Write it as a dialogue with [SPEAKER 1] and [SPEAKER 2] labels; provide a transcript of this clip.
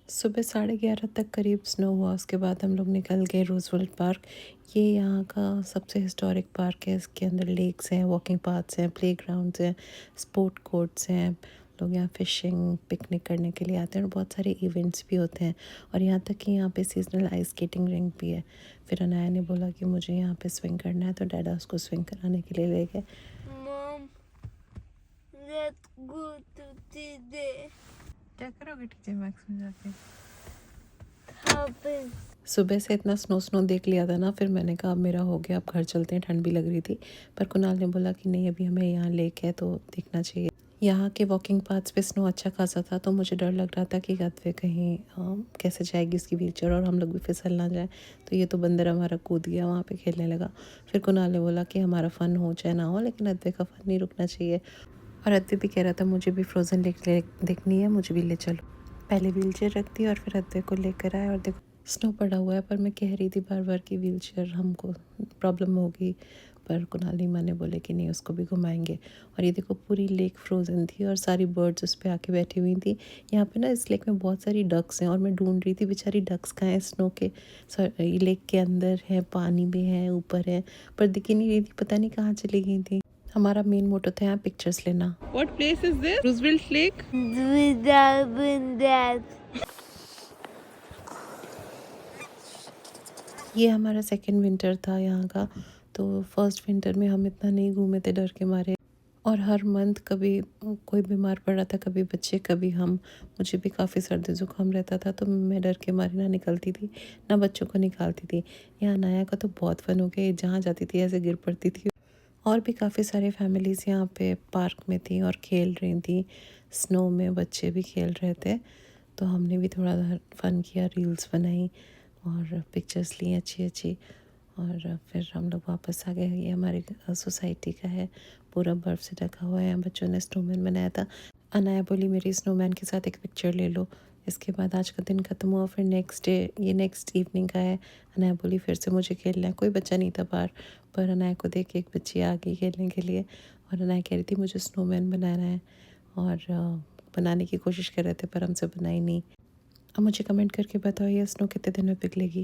[SPEAKER 1] सुबह 11:30 तक करीब स्नो हुआ। उसके बाद हम लोग निकल गए रूज़वेल्ट पार्क। ये यहाँ का सबसे हिस्टोरिक पार्क है। इसके अंदर लेक्स हैं, वॉकिंग पाथ्स हैं, प्लेग्राउंड्स हैं, स्पोर्ट कोर्ट्स हैं। लोग यहाँ फ़िशिंग, पिकनिक करने के लिए आते हैं और बहुत सारे इवेंट्स भी होते हैं। और यहाँ तक कि यहाँ पे सीज़नल आइस स्केटिंग रिंक भी है। फिर अनाया ने बोला कि मुझे यहाँ पे स्विंग करना है, तो डैडा उसको स्विंग कराने के लिए ले गए।
[SPEAKER 2] Mom, let's go to TJ.
[SPEAKER 1] क्या करोगे टीजे मैक्स में जाके?
[SPEAKER 2] हैपन।
[SPEAKER 1] सुबह से इतना स्नो देख लिया था ना, फिर मैंने कहा अब मेरा हो गया, अब घर चलते हैं। ठंड भी लग रही थी, पर कुणाल ने बोला कि नहीं, अभी हमें यहाँ लेक है तो देखना चाहिए। यहाँ के वॉकिंग पाथ्स पे स्नो अच्छा खासा था, तो मुझे डर लग रहा था कि गदवे कहीं कैसे जाएगी उसकी व्हीलचेयर और हम लोग भी फिसल ना जाए। तो ये तो बंदर हमारा कूद गया वहाँ पे खेलने लगा। फिर कुणाल ने बोला कि हमारा फ़न हो चाहे ना हो, लेकिन अद्वै का फ़न नहीं रुकना चाहिए। और अद्वै भी कह रहा था मुझे भी फ्रोज़न लेक देखनी है, मुझे भी ले चलो। पहले व्हीलचेयर रख दी और फिर अद्वै को लेकर आए। और देखो स्नो पड़ा हुआ है, पर मैं कह रही थी बार बार कि व्हीलचेयर हमको प्रॉब्लम होगी, पर कुणाली माँ ने बोले कि नहीं, उसको भी घुमाएंगे। और ये देखो पूरी लेक फ्रोज़न थी और सारी बर्ड्स उस पर आके बैठी हुई थी। यहाँ पे ना इस लेक में बहुत सारी डक्स हैं और मैं ढूंढ रही थी बेचारी डक्स कहाँ हैं। स्नो के लेक के अंदर है, पानी में है, ऊपर है, पर दिख ही नहीं रही थी, पता नहीं कहाँ चली गई थी। हमारा मेन मोटो था यहाँ पिक्चर्स लेना। What place is this? Roosevelt Lake? ये हमारा सेकंड विंटर था यहाँ का। तो फर्स्ट विंटर में हम इतना नहीं घूमे थे डर के मारे। और हर मंथ कभी कोई बीमार पड़ रहा था, कभी बच्चे कभी हम। मुझे भी काफ़ी सर्दी ज़ुकाम रहता था, तो मैं डर के मारे ना निकलती थी, ना बच्चों को निकालती थी। यहाँ नाया का तो बहुत फन हो गया, जहाँ जाती थी ऐसे गिर पड़ती थी। और भी काफ़ी सारे फैमिलीज़ यहाँ पे पार्क में थी और खेल रही थी। स्नो में बच्चे भी खेल रहे थे, तो हमने भी थोड़ा फन किया, रील्स बनाई और पिक्चर्स ली अच्छी अच्छी। और फिर हम लोग वापस आ गए। ये हमारे सोसाइटी का है, पूरा बर्फ़ से ढका हुआ है। बच्चों ने स्नोमैन बनाया था। अनाया बोली मेरी स्नोमैन के साथ एक पिक्चर ले लो। इसके बाद आज का दिन ख़त्म हुआ। फिर नेक्स्ट डे, ये नेक्स्ट इवनिंग का है। अनाया बोली फिर से मुझे खेलना है। कोई बच्चा नहीं था बाहर, पर अनाया को देख के एक बच्ची आ गई खेलने के लिए। और अनाया कह रही थी मुझे स्नोमैन बनाना है, और बनाने की कोशिश कर रहे थे पर हमसे बनाई नहीं। अब मुझे कमेंट करके बताओ ये स्नो कितने दिन में पिघलेगी।